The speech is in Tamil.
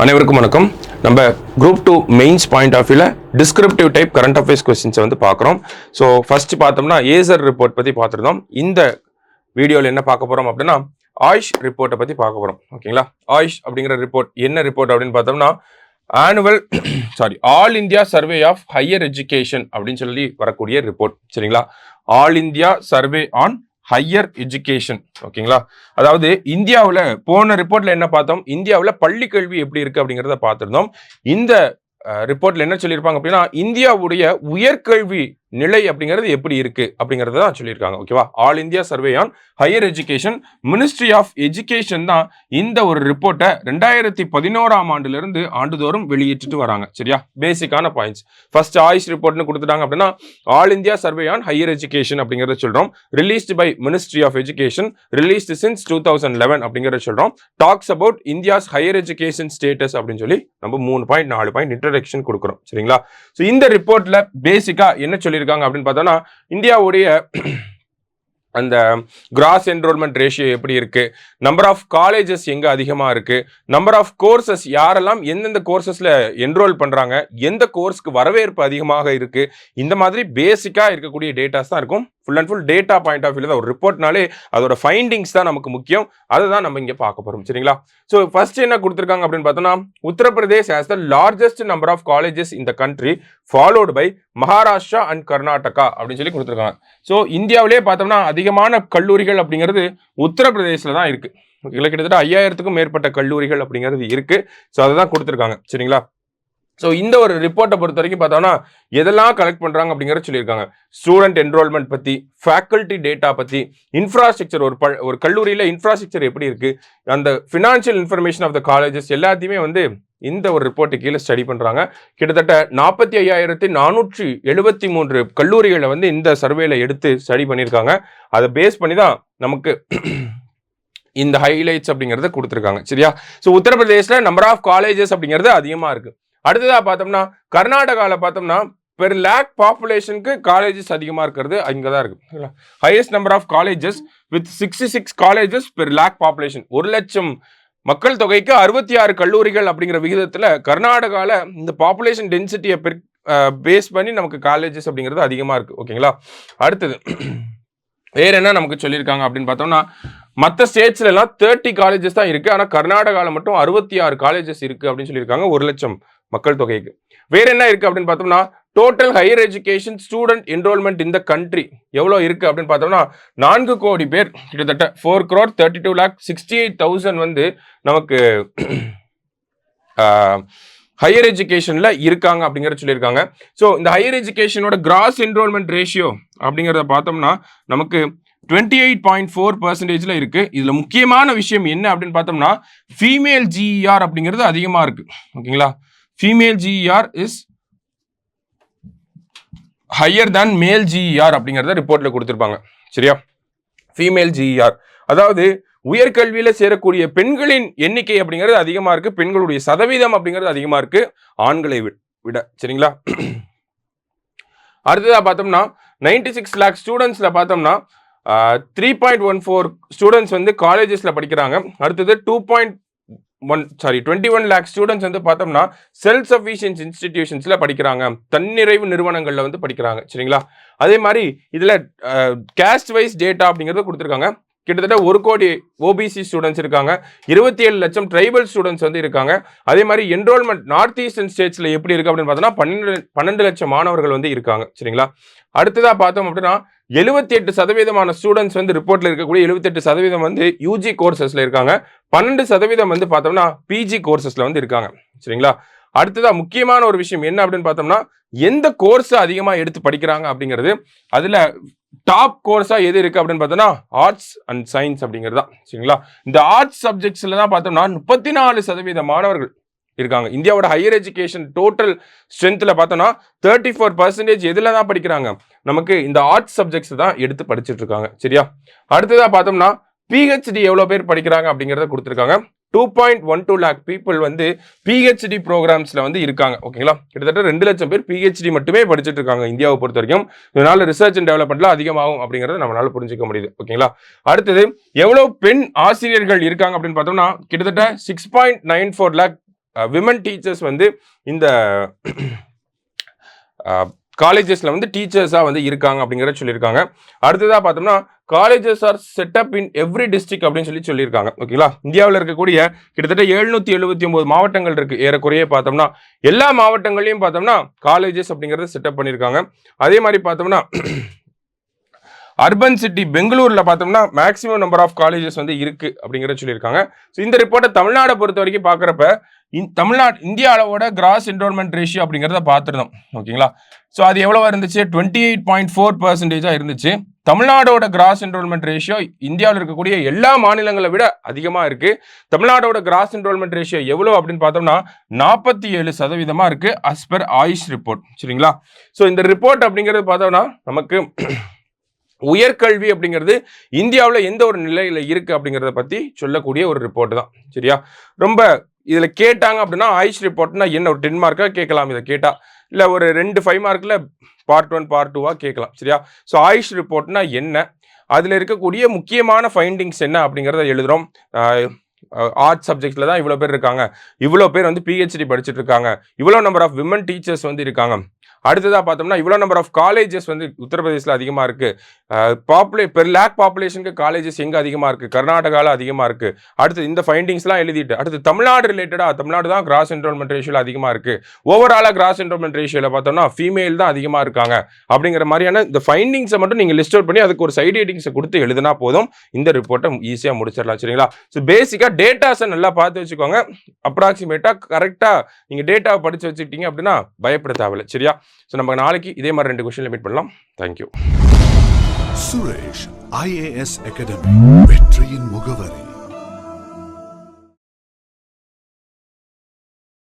அனைவருக்கும் வணக்கம். நம்ம குரூப் 2 மெயின்ஸ் பாயிண்ட் ஆஃப் வியூல டிஸ்கிரிப்டிவ் டைப் கரண்ட் அஃபேர்ஸ் கொஸ்டின்ஸை வந்து பார்க்குறோம். ஸோ ஃபர்ஸ்ட் பார்த்தோம்னா ஏசர் ரிப்போர்ட் பற்றி பார்த்துருந்தோம். இந்த வீடியோவில் என்ன பார்க்க போகிறோம் அப்படின்னா ஆயுஷ் ரிப்போர்ட்டை பற்றி பார்க்க போகிறோம். ஓகேங்களா? ஆயுஷ் அப்படிங்கிற ரிப்போர்ட் என்ன ரிப்போர்ட் அப்படின்னு பார்த்தோம்னா all India survey of higher education அப்படின்னு சொல்லி வரக்கூடிய ரிப்போர்ட். சரிங்களா? All India survey on higher education. ஓகேங்களா? அதாவது இந்தியாவில் போன ரிப்போர்ட்ல என்ன பார்த்தோம், இந்தியாவில் பள்ளி கல்வி எப்படி இருக்கு அப்படிங்கிறத பார்த்துருந்தோம். இந்த ரிப்போர்ட்ல என்ன சொல்லியிருப்பாங்க அப்படின்னா இந்தியாவுடைய உயர்கல்வி நிலை அப்படிங்கிறது எப்படி இருக்கு அப்படிங்கறத தான் சொல்லியிருக்காங்க. ஓகேவா? All India survey on higher education, ministry of education தான் இந்த ஒரு ரிப்போர்ட்டை 2011ஆம் ஆண்டுல இருந்து ஆண்டுதோறும் வெளியிட்டு வராங்க. சரியா? பேசிக்கான பாயிண்ட்ஸ். ஃபர்ஸ்ட் ஆயுஷ் ரிப்போர்ட்னு கொடுத்துட்டாங்க அப்படின்னா all India survey on higher education அப்படிங்கறத சொல்றோம். Released by ministry of education, released since 2011 அப்படிங்கறத சொல்றோம். Talks about India's higher education status அப்படின்னு சொல்லி நம்ம 3 பாயிண்ட் 4 பாயிண்ட் இன்ட்ரோடக்ஷன் கொடுக்குறோம். சரிங்களா? ஸோ இந்த ரிப்போர்ட்ல பேசிக்கா என்ன சொல்லியிருக்காங்க அப்படின்னு பார்த்தோம்னா இந்தியாவுடைய அந்த கிராஸ் என்ரோல்மெண்ட் ரேஷியோ எப்படி இருக்கு, நம்பர் ஆஃப் காலேஜஸ் எங்க அதிகமா இருக்கு, நம்பர் ஆஃப் கோர்சஸ் யாரெல்லாம் எந்தெந்த கோர்சஸ்ல என்ரோல் பண்றாங்க, எந்த கோர்ஸ்க்கு வரவேற்பு அதிகமாக இருக்கு, இந்த மாதிரி பேசிக்கா இருக்கக்கூடிய டேட்டாஸ் தான் இருக்கும். Full and full data point of வியூல தான் ஒரு ரிப்போர்ட்னாலே அதோட ஃபைண்டிங்ஸ் தான் நமக்கு முக்கியம். அதை தான் நம்ம இங்கே பார்க்க போறோம். சரிங்களா? ஸோ ஃபர்ஸ்ட் என்ன கொடுத்துருக்காங்க அப்படின்னு பார்த்தோம்னா Uttarpradesh has the largest number of colleges in the country followed by Maharashtra and Karnataka அப்படின்னு சொல்லி கொடுத்துருக்காங்க. ஸோ இந்தியாவிலே பார்த்தோம்னா அதிகமான கல்லூரிகள் அப்படிங்கிறது உத்தரப்பிரதேசில் தான் இருக்கு. கிட்டத்தட்ட 5000க்கும் மேற்பட்ட கல்லூரிகள் அப்படிங்கிறது இருக்கு. ஸோ அதை தான் கொடுத்துருக்காங்க. சரிங்களா? ஸோ இந்த ஒரு ரிப்போர்ட்டை பொறுத்த வரைக்கும் பார்த்தோம்னா எதெல்லாம் கலெக்ட் பண்ணுறாங்க அப்படிங்கிறத சொல்லியிருக்காங்க. ஸ்டூடெண்ட் என்ரோல்மெண்ட் பற்றி, ஃபேக்கல்ட்டி டேட்டா பற்றி, இன்ஃப்ராஸ்ட்ரக்சர், ஒரு கல்லூரியில் இன்ஃப்ராஸ்ட்ரக்சர் எப்படி இருக்குது, அந்த financial information of the colleges எல்லாத்தையுமே வந்து இந்த ஒரு ரிப்போர்ட்டு கீழே ஸ்டடி பண்ணுறாங்க. கிட்டத்தட்ட 45,473 கல்லூரிகளை வந்து இந்த சர்வேல எடுத்து ஸ்டடி பண்ணியிருக்காங்க. அதை பேஸ் பண்ணி தான் நமக்கு இந்த ஹைலைட்ஸ் அப்படிங்கிறத கொடுத்துருக்காங்க. சரியா? ஸோ உத்தரப்பிரதேசில் நம்பர் ஆஃப் காலேஜஸ் அப்படிங்கிறது அதிகமாக இருக்குது. அடுத்ததாக பார்த்தோம்னா கர்நாடகாவில் பார்த்தோம்னா பெர் லேக் பாப்புலேஷனுக்கு காலேஜஸ் அதிகமாக இருக்கிறது அங்கே தான் இருக்கு. Highest number of colleges with 66 colleges per lakh population. 1,00,000 மக்கள் தொகைக்கு 66 கல்லூரிகள் அப்படிங்கிற விகிதத்தில் கர்நாடகாவில் இந்த பாப்புலேஷன் டென்சிட்டியை பேஸ் பண்ணி நமக்கு காலேஜஸ் அப்படிங்கிறது அதிகமாக இருக்கு. ஓகேங்களா? அடுத்தது வேற என்ன நமக்கு சொல்லியிருக்காங்க அப்படின்னு பார்த்தோம்னா மற்ற ஸ்டேட்ஸ்ல எல்லாம் 30 காலேஜஸ் தான் இருக்கு. ஆனால் கர்நாடகாவில் மட்டும் 66 காலேஜஸ் இருக்கு அப்படின்னு சொல்லியிருக்காங்க 1,00,000 மக்கள் தொகைக்கு. வேற என்ன இருக்கு அப்படின்னு பார்த்தோம்னா total higher education student enrolment இந்த கண்ட்ரி எவ்வளோ இருக்கு அப்படின்னு பார்த்தோம்னா 4 கோடி பேர், கிட்டத்தட்ட 4,32,68,000 வந்து நமக்கு ஹையர் எஜுகேஷன்ல இருக்காங்க அப்படிங்கிறத சொல்லியிருக்காங்க. ஸோ இந்த ஹையர் எஜுகேஷனோட கிராஸ் என்ரோல்மெண்ட் ரேஷியோ அப்படிங்கிறத பார்த்தோம்னா நமக்கு 28.4% இருக்கு. இதுல முக்கியமான விஷயம் என்ன அப்படின்னு பார்த்தோம்னா ஃபீமேல் ஜிஇஆர் அப்படிங்கிறது அதிகமா இருக்கு. ஓகேங்களா? Female GER is higher than மேல் ஜிஇஆர் அப்படிங்கிறத ரிப்போர்ட்ல கொடுத்திருப்பாங்க. சரியா? ஃபீமேல் ஜிஇஆர் அதாவது உயர்கல்வியில சேரக்கூடிய பெண்களின் எண்ணிக்கை அப்படிங்கிறது அதிகமா இருக்கு. பெண்களுடைய சதவீதம் அப்படிங்கிறது அதிகமா இருக்கு ஆண்களை விட. சரிங்களா? அடுத்ததா பார்த்தோம்னா 96 lakh ஸ்டூடெண்ட்ஸ்ல பார்த்தோம்னா 3.14 ஸ்டூடெண்ட்ஸ் வந்து காலேஜஸ்ல படிக்கிறாங்க. அடுத்தது 21 lakh ஸ்டூடெண்ட்ஸ் வந்து பார்த்தோம்னா செல்ஃப் சஃபிஷியன்ஸ் இன்ஸ்டிடியூஷன்ஸ்ல படிக்கிறாங்க, தன்னிறைவு நிறுவனங்கள்ல வந்து படிக்கிறாங்க. சரிங்களா? அதே மாதிரி இதுல கேஸ்ட் வைஸ் டேட்டா அப்படிங்கறத கொடுத்துருக்காங்க. கிட்டத்தட்ட 1 கோடி ஓபிசி ஸ்டூடெண்ட்ஸ் இருக்காங்க, 27 லட்சம் ட்ரைபல் ஸ்டூடெண்ட்ஸ் வந்து இருக்காங்க. அதே மாதிரி என்ரோல்மெண்ட் நார்த் ஈஸ்டர்ன் ஸ்டேட்ஸ்ல எப்படி இருக்கு அப்படின்னு பார்த்தோம்னா 12 லட்சம் மாணவர்கள் வந்து இருக்காங்க. சரிங்களா? அடுத்ததா பார்த்தோம் அப்படின்னா 78% ஸ்டூடெண்ட்ஸ் வந்து ரிப்போர்ட்ல இருக்கக்கூடிய 78% வந்து யூஜி கோர்சஸ்ல இருக்காங்க, 12% வந்து பார்த்தோம்னா பிஜி கோர்சஸ்ல வந்து இருக்காங்க. சரிங்களா? அடுத்ததா முக்கியமான ஒரு விஷயம் என்ன அப்படின்னு பார்த்தோம்னா எந்த கோர்ஸ் அதிகமா எடுத்து படிக்கிறாங்க அப்படிங்கிறது. அதுல டாப் கோர்ஸா எது இருக்கு அப்படின்னு பார்த்தோம்னா ஆர்ட்ஸ் அண்ட் சயின்ஸ் அப்படிங்கிறது தான். சரிங்களா? இந்த ஆர்ட்ஸ் சப்ஜெக்ட்ஸ்ல தான் பார்த்தோம்னா 34% மாணவர்கள் இருக்காங்க. இந்தியாவோட ஹையர் எஜுகேஷன் டோட்டல் ஸ்ட்ரென்த்ல பார்த்தோம்னா 34% எதுல தான் படிக்கிறாங்க, நமக்கு இந்த ஆர்ட்ஸ் சப்ஜெக்ட்ஸ் தான் எடுத்து படிச்சுட்டு இருக்காங்க. சரியா? அடுத்ததா பார்த்தோம்னா பிஹெச்டி எவ்வளவு பேர் படிக்கிறாங்க அப்படிங்கிறத கொடுத்துருக்காங்க. 2.12 lakh பீப்புள் வந்து பிஹெச்டி ப்ரோக்ராம்ஸ்ல வந்து இருக்காங்க. ஓகேங்களா? கிட்டத்தட்ட 2 லட்சம் பேர் பிஹெச்டி மட்டுமே படிச்சுட்டு இருக்காங்க இந்தியாவை பொறுத்த வரைக்கும். இதனால ரிசர்ச் அண்ட் டெவலப்மெண்ட்ல அதிகமாகும் அப்படிங்கறத நம்மளால புரிஞ்சுக்க முடியுது. ஓகேங்களா? அடுத்தது எவ்வளவு பெண் ஆசிரியர்கள் இருக்காங்க அப்படின்னு பார்த்தோம்னா கிட்டத்தட்ட 6.94 lakh விமன் டீச்சர்ஸ் வந்து இந்த காலேஜஸ்ல வந்து டீச்சர்ஸா வந்து இருக்காங்க அப்படிங்கிறத சொல்லியிருக்காங்க. அடுத்ததா பார்த்தோம்னா colleges are set up in every district அப்படின்னு சொல்லியிருக்காங்க. ஓகேங்களா, இந்தியாவில் இருக்கக்கூடிய கிட்டத்தட்ட 779 மாவட்டங்கள் இருக்கு. ஏறக்குறைய பார்த்தோம்னா எல்லா மாவட்டங்களையும் பார்த்தோம்னா காலேஜஸ் அப்படிங்கறத செட்டப் பண்ணியிருக்காங்க. அதே மாதிரி பார்த்தோம்னா அர்பன் சிட்டி பெங்களூர்ல பார்த்தோம்னா மேக்ஸிமம் நம்பர் ஆஃப் காலேஜஸ் வந்து இருக்கு அப்படிங்கிறத சொல்லியிருக்காங்க. ஸோ இந்த ரிப்போர்ட்டை தமிழ்நாடை பொறுத்த வரைக்கும் பார்க்குறப்ப இந்தியா அளவோட கிராஸ் என்ரோல்மெண்ட் ரேஷியோ அப்படிங்கிறத பார்த்துருந்தோம். ஓகேங்களா, ஸோ அது எவ்வளவா இருந்துச்சு? 28.4% இருந்துச்சு. தமிழ்நாடோட கிராஸ் என்ரோல்மெண்ட் ரேஷியோ இந்தியாவில் இருக்கக்கூடிய எல்லா மாநிலங்களை விட அதிகமாக இருக்கு. தமிழ்நாடோட கிராஸ் என்ரோல்மெண்ட் ரேஷியோ எவ்வளோ அப்படின்னு பார்த்தோம்னா 47% இருக்கு as per ஆயுஷ் ரிப்போர்ட். சரிங்களா, ஸோ இந்த ரிப்போர்ட் அப்படிங்கிறது பார்த்தோம்னா நமக்கு உயர்கல்வி அப்படிங்கிறது இந்தியாவில் எந்த ஒரு நிலையில இருக்கு அப்படிங்கிறத பத்தி சொல்லக்கூடிய ஒரு ரிப்போர்ட் தான். சரியா, ரொம்ப இதுல கேட்டாங்க அப்படின்னா ஆயுஷ் ரிப்போர்ட்னா என்ன, ஒரு 10 மார்க்கா கேட்கலாம். இதை கேட்டா இல்ல ஒரு 2 5 மார்க்ல பார்ட் 1 பார்ட் 2வா கேட்கலாம். சரியா, ஸோ ஆயுஷ் ரிப்போர்ட்னா என்ன, அதுல இருக்கக்கூடிய முக்கியமான ஃபைண்டிங்ஸ் என்ன அப்படிங்கிறத எழுதுறோம். ஆர்ட்ஸ் சப்ஜெக்ட்ல தான் இவ்வளோ பேர் இருக்காங்க, இவ்வளோ பேர் வந்து PhD படிச்சுட்டு இருக்காங்க, இவ்வளோ நம்பர் ஆஃப் விமன் டீச்சர்ஸ் வந்து இருக்காங்க. அடுத்ததாக பார்த்தோம்னா இவ்வளோ நம்பர் ஆஃப் காலேஜஸ் வந்து உத்தரப்பிரதேசில் அதிகமாக இருக்கு. பெர் லேக் பாப்புலேஷனுக்கு காலேஜஸ் எங்கே அதிகமாக இருக்கு? கர்நாடகாவில் அதிகமாக இருக்கு. அடுத்து இந்த ஃபைண்டிங்ஸ்லாம் எழுதிட்டு அடுத்து தமிழ்நாடு ரிலேட்டடாக, தமிழ்நாடு தான் கிராஸ் என்ரோல்மெண்ட் ரேஷியோவில் அதிகமாக இருக்கு. ஓவராலாக கிராஸ் என்ரோல்மெண்ட் ரேஷியோவில் பார்த்தோம்னா ஃபீமேல் தான் அதிகமாக இருக்காங்க அப்படிங்கிற மாதிரியான இந்த ஃபைண்டிங்ஸை மட்டும் நீங்கள் லிஸ்ட் அவுட் பண்ணி அதுக்கு ஒரு சைடு ஹெட்டிங்ஸை கொடுத்து எழுதினா போதும். இந்த ரிப்போர்ட்டை ஈஸியாக முடிச்சிடலாம். சரிங்களா, ஸோ பேசிக்காக டேட்டாஸை நல்லா பார்த்து வச்சுக்கோங்க. அப்ராக்சிமேட்டாக கரெக்டாக நீங்கள் டேட்டாவை படித்து வச்சுக்கிட்டீங்க அப்படின்னா பயப்பட தேவையில்லை. சரியா, ஸோ நம்ம நாளைக்கு இதே மாதிரி 2 கொஸ்டின்ல மீட் பண்ணலாம். தேங்க்யூ. சுரேஷ் IAS அகாடமி, வெற்றியின் முகம்.